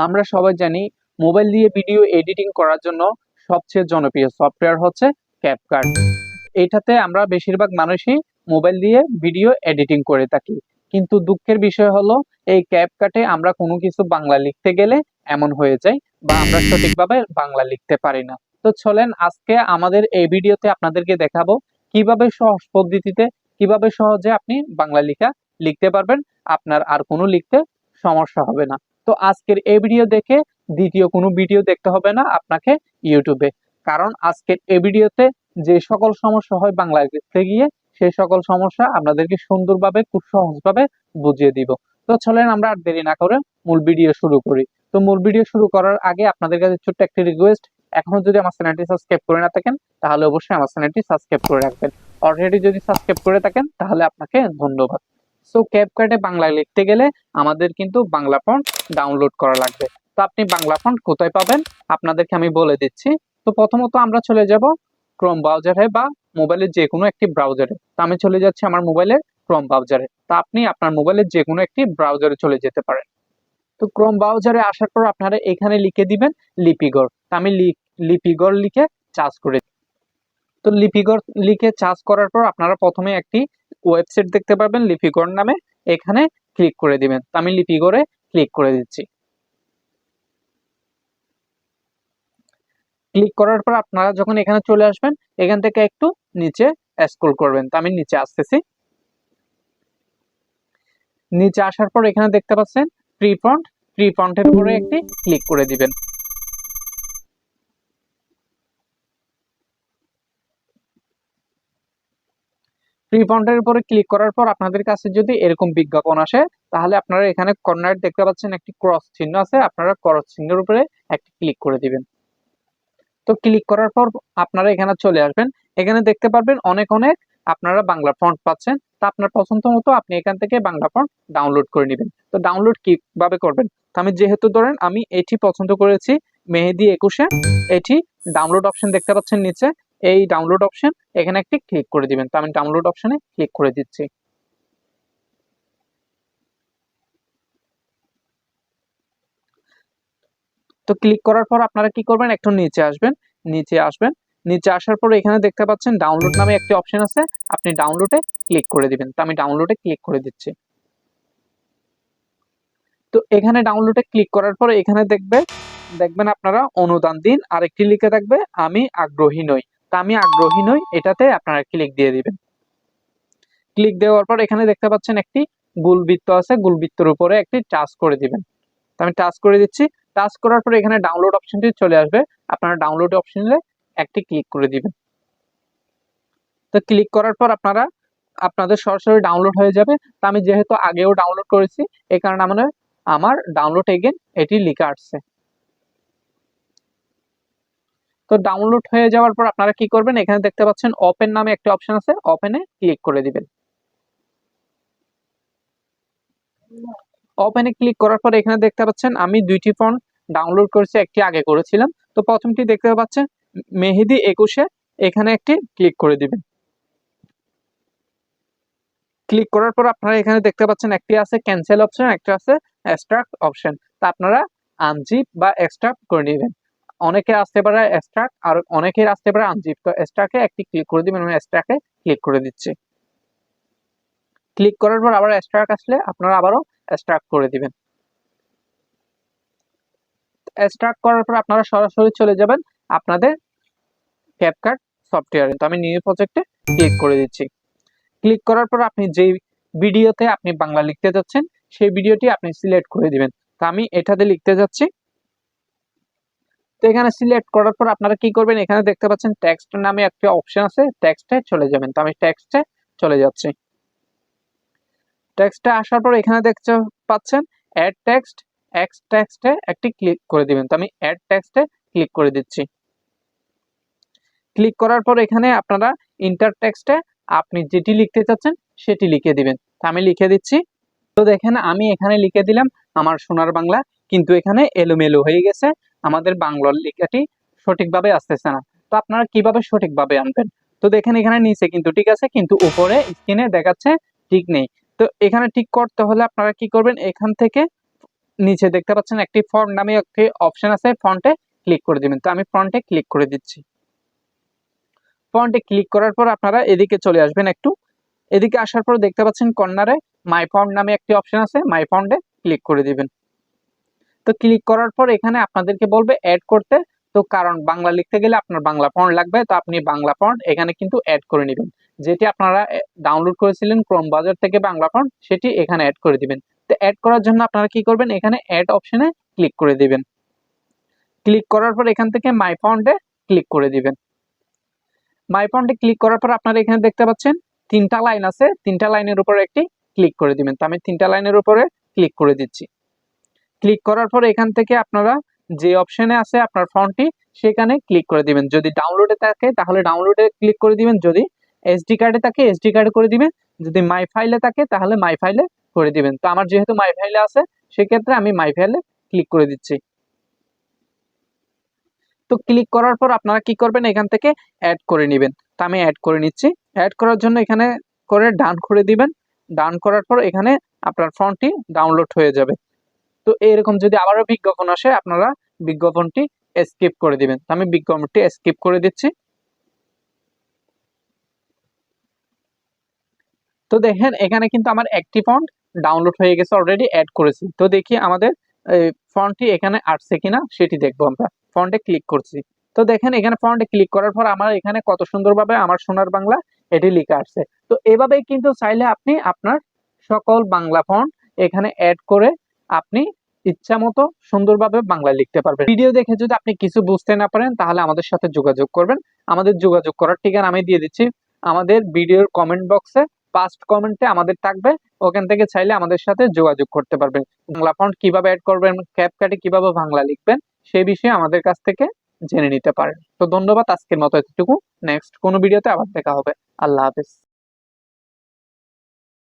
আমরা সবাই জানি মোবাইল দিয়ে ভিডিও এডিটিং করার জন্য সবচেয়ে জনপ্রিয় সফটওয়্যার হচ্ছে ক্যাপকাট। এটাতে আমরা বেশিরভাগ মানুষই মোবাইল দিয়ে ভিডিও এডিটিং করে থাকি, কিন্তু দুঃখের বিষয় হলো এই ক্যাপকাটে আমরা কোনো কিছু বাংলা লিখতে গেলে এমন হয়ে যায় বা আমরা সঠিকভাবে বাংলা লিখতে পারি না। তো চলেন আজকে আমাদের এই ভিডিওতে আপনাদেরকে দেখাবো কিভাবে সহজ পদ্ধতিতে কিভাবে সহজে আপনি বাংলা লেখা লিখতে পারবেন, আপনার আর কোনো লিখতে সমস্যা হবে না। তো আজকের এই ভিডিও দেখে দ্বিতীয় কোনো ভিডিও দেখতে হবে না আপনাকে ইউটিউবে, কারণ আজকের এই ভিডিওতে যে সকল সমস্যা হয় বাংলা লিখতে গিয়ে সেই সকল সমস্যা আপনাদেরকে সুন্দরভাবে খুব সহজভাবে বুঝিয়ে দিব। তো চলেন আমরা আর দেরি না করে মূল ভিডিও শুরু করি। তো মূল ভিডিও শুরু করার আগে আপনাদের কাছে ছোট্ট একটি রিকোয়েস্ট, এখনো যদি আমার চ্যানেলটি সাবস্ক্রাইব করে না থাকেন তাহলে অবশ্যই আমার চ্যানেলটি সাবস্ক্রাইব করে রাখবেন। অলরেডি যদি সাবস্ক্রাইব করে থাকেন তাহলে আপনাকে ধন্যবাদ। সো ক্যাপকাটে বাংলা লিখতে গেলে আমাদের কিন্তু বাংলা ফন্ট ডাউনলোড করা লাগবে। তো আপনি বাংলা ফন্ট কোথায় পাবেন আপনাদেরকে আমি বলে দিচ্ছি। তো প্রথমত আমরা চলে যাব ক্রোম ব্রাউজারে বা মোবাইলের যে কোনো একটি ব্রাউজারে। তো আমি চলে যাচ্ছি আমার মোবাইলের ক্রোম ব্রাউজারে। তো আপনি আপনার মোবাইলের যে কোনো একটি ব্রাউজারে চলে যেতে পারেন। তো ক্রোম ব্রাউজারে আসার পর আপনারা এখানে লিখে দিবেন লিপিগড়। তো আমি লিপিগড় লিখে চার্জ করে। তো লিপিগড় লিখে চার্জ করার পর আপনারা প্রথমে একটি ওয়েবসাইট দেখতে পাবেন লিপিগড় নামে, এখানে ক্লিক করে দিবেন। তো আমি লিপিগড়ে ক্লিক করে দিচ্ছি। ক্লিক করার পর আপনারা যখন এখানে চলে আসবেন এখান থেকে একটু নিচে স্ক্রল করবেন। তো আমি নিচে আসতেছি। নিচে আসার পর এখানে দেখতে পাচ্ছেন ফ্রি ফন্টের উপরে একটি ক্লিক করে দিবেন। ফ্রি ফন্টের উপরে ক্লিক করার পর আপনাদের কাছে যদি এরকম বিজ্ঞাপন আসে তাহলে আপনারা এখানে কর্নার দেখতে পাচ্ছেন একটি ক্রস চিহ্ন আছে, আপনারা ক্রস চিহ্নের উপরে একটি ক্লিক করে দিবেন। তো ক্লিক করার পর আপনারা এখানে চলে আসবেন। এখানে দেখতে পারবেন অনেক আপনারা বাংলা ফন্ট পাচ্ছেন। তা আপনার পছন্দ মতো আপনি এখান থেকে বাংলা ফন্ট ডাউনলোড করে নেবেন। তো ডাউনলোড কিভাবে করবেন, তো আমি যেহেতু ধরেন আমি এটি পছন্দ করেছি মেহেদি 21, এটি ডাউনলোড অপশন দেখতে পাচ্ছেন নিচে, এই ডাউনলোড অপশন এখানে একটি ক্লিক করে দিবেন। তো আমি ডাউনলোড অপশনে ক্লিক করে দিচ্ছি। তো ক্লিক করার পর আপনারা কি করবেন, একটু নিচে আসবেন। নিচে আসার পর এখানে দেখতে পাচ্ছেন ডাউনলোড নামে একটি অপশন আছে, আপনি ডাউনলোডে ক্লিক করে দিবেন। তো আমি ডাউনলোডে ক্লিক করে দিচ্ছি। তো এখানে ডাউনলোডে ক্লিক করার পর এখানে দেখবেন আপনারা অনুদান দিন, আরেকটি লিখে থাকবে আমি আগ্রহী নই। তা আমি আগ্রহী নই এটাতে আপনারা ক্লিক দিয়ে দিবেন। ক্লিক দেওয়ার পর এখানে দেখতে পাচ্ছেন একটি গোলবৃত্ত আছে, গোলবৃত্তের উপরে একটি টাচ করে দিবেন। তো আমি টাচ করে দিচ্ছি। টাচ করার পর এখানে ডাউনলোড অপশনটি চলে আসবে, আপনারা ডাউনলোড অপশনে একটি ক্লিক করে দিবেন। তো ক্লিক করার পর আপনাদের সরাসরি ডাউনলোড হয়ে যাবে। তো আমি যেহেতু আগেও ডাউনলোড করেছি এই কারণে আমার ডাউনলোড এগেন এটি লিখে আসছে। তো ডাউনলোড হয়ে যাওয়ার পর আপনারা কি করবেন, এখানে দেখতে পাচ্ছেন ওপেন নামে একটা অপশন আছে, ওপেনে ক্লিক করে দিবেন। ওপেনে ক্লিক করার পর এখানে দেখতে পাচ্ছেন আমি দুইটি ফন্ট ডাউনলোড করেছি, একটি আগে করেছিলাম। তো প্রথমটি দেখতে পাচ্ছেন মেহেদি 21, এখানে একটি ক্লিক করে দিবেন। ক্লিক করার পর আপনারা এখানে দেখতে পাচ্ছেন একটি আছে ক্যান্সেল অপশন, একটা আছে এক্সট্রাক্ট অপশন। তা আপনারা আনজিপ বা এক্সট্রাক্ট করে নেবেন। অনেকে আসতে পারে এক্সট্রাক্ট আর অনেকের আসতে পারে আনজিপ। তো এক্সট্রাকে একটি ক্লিক করে দিবেন, আমি এক্সট্রাকে ক্লিক করে দিচ্ছি। ক্লিক করার পর আবার এক্সট্রাক্ট আসলে আপনারা আবারও এক্সট্রাক্ট করে দিবেন। এক্সট্রাক্ট করার পর আপনারা সরাসরি চলে যাবেন আপনাদের ক্যাপকাট সফটওয়্যারে। তো আমি নিউ প্রজেক্টে ক্লিক করে দিচ্ছি। ক্লিক করার পর আপনি যেই ভিডিওতে আপনি বাংলা লিখতে যাচ্ছেন সেই ভিডিওটি আপনি সিলেক্ট করে দিবেন। তো আমি এটাতে লিখতে যাচ্ছি। তো এখানে সিলেক্ট করার পর আপনারা কি করবেন, এখানে দেখতে পাচ্ছেন টেক্সট নামে একটা অপশন আছে, টেক্সটে চলে যাবেন। তো আমি টেক্সটে চলে যাচ্ছি। টেক্সটে আসার পর এখানে দেখতে পাচ্ছেন অ্যাড টেক্সট, টেক্সটে একটি ক্লিক করে দিবেন। তো আমি অ্যাড টেক্সটে ক্লিক করে দিচ্ছি। ক্লিক করার পর এখানে আপনারা ইন্টার টেক্সটে আপনি যেটি লিখতে চাচ্ছেন সেটি লিখে দিবেন। তো আমি লিখে দিচ্ছি। তো দেখেন আমি এখানে লিখে দিলাম আমার সোনার বাংলা, কিন্তু এখানে এলোমেলো হয়ে গেছে, আমাদের বাংলার লেখাটি সঠিকভাবে আসতেছে না। তো আপনারা কিভাবে সঠিকভাবে আনবেন, তো দেখেন এখানে নিচে কিন্তু ঠিক আছে, কিন্তু উপরে স্ক্রিনে দেখাচ্ছে ঠিক নেই। তো এখানে ঠিক করতে হলে আপনারা কি করবেন, এখান থেকে নিচে দেখতে পাচ্ছেন একটি ফন্ট নামে একটি অপশন আছে, ফন্টে ক্লিক করে দিবেন। তো আমি ফন্টে ক্লিক করে দিচ্ছি। ফন্টে ক্লিক করার পর আপনারা এদিকে চলে আসবেন একটু। এদিকে আসার পর দেখতে পাচ্ছেন কর্নারে মাই ফন্ট নামে একটি অপশন আছে, মাই ফন্টে ক্লিক করে দিবেন। তো ক্লিক করার পর এখানে আপনাদেরকে বলবে অ্যাড করতে। তো কারণ বাংলা লিখতে গেলে আপনার বাংলা ফন্ট লাগবে, তো আপনি বাংলা ফন্ট এখানে কিন্তু অ্যাড করে নেবেন। যেটি আপনারা ডাউনলোড করেছিলেন ক্রোম বাজার থেকে বাংলা ফন্ট, সেটি এখানে অ্যাড করে দিবেন। তো অ্যাড করার জন্য আপনারা কি করবেন, এখানে অ্যাড অপশনে ক্লিক করে দিবেন। ক্লিক করার পর এখান থেকে মাই ফন্টে ক্লিক করে দিবেন। মাই ফন্টে ক্লিক করার পর আপনারা এখানে দেখতে পাচ্ছেন 3টা লাইন আছে, 3টা লাইনের উপরে একটি ক্লিক করে দিবেন। তো আমি 3টা লাইনের উপরে ক্লিক করে দিচ্ছি। ক্লিক করার পর এখান থেকে আপনারা যে অপশনে আছে আপনার ফন্টটি, সেখানে ক্লিক করে দিবেন। যদি ডাউনলোডে থাকে তাহলে ডাউনলোডে ক্লিক করে দিবেন, যদি এসডি কার্ডে থাকে এসডি কার্ডে করে দিবেন, যদি মাই ফাইলে থাকে তাহলে মাই ফাইলে করে দিবেন। তো আমার যেহেতু মাই ফাইলে আছে সেক্ষেত্রে আমি মাই ফাইলে ক্লিক করে দিচ্ছি। তো ক্লিক করার পর আপনারা কি করবেন, এখান থেকে অ্যাড করে নেবেন। তো আমি অ্যাড করে নিচ্ছি। অ্যাড করার জন্য এখানে করে ডান করে দিবেন। ডান করার পর এখানে আপনার ফন্টটি ডাউনলোড হয়ে যাবে। তো এরকম যদি আবারও বিজ্ঞাপন আসে আপনারা বিজ্ঞাপনটি স্কিপ করে দিবেন। তো আমি বিজ্ঞাপনটি স্কিপ করে দিচ্ছি। তো দেখেন এখানে কিন্তু আমার একটি ফন্ট ডাউনলোড হয়ে গেছে, অলরেডি অ্যাড করেছি। তো দেখি আমাদের ফন্টটি এখানে আসছে কিনা সেটি দেখবো। আমরা ফন্টে ক্লিক করছি। তো দেখেন এখানে ফন্টে ক্লিক করার পর আমার এখানে কত সুন্দরভাবে আমার সোনার বাংলা এটি লেখা আসছে। তো এভাবেই কিন্তু চাইলে আপনি আপনার সকল বাংলা ফন্ট এখানে অ্যাড করে আপনি ইচ্ছা মতো সুন্দরভাবে বাংলা লিখতে পারবেন। ভিডিও দেখে যদি আপনি কিছু বুঝতে না পারেন তাহলে আমাদের সাথে যোগাযোগ করবেন। আমাদের যোগাযোগ করার ঠিকানা আমি দিয়ে দিচ্ছি আমাদের ভিডিওর কমেন্ট বক্সে। ফার্স্ট কমেন্টে আমাদের থাকবে, ওখান থেকে চাইলে আমাদের সাথে যোগাযোগ করতে পারবেন। বাংলা ফন্ট কিভাবে অ্যাড করবেন, ক্যাপকাটে কিভাবে বাংলা লিখবেন সেই বিষয়ে আমাদের কাছ থেকে জেনে নিতে পারেন। তো ধন্যবাদ, আজকের মতো এতটুকু। নেক্সট কোনো ভিডিওতে আবার দেখা হবে। আল্লাহ হাফেজ।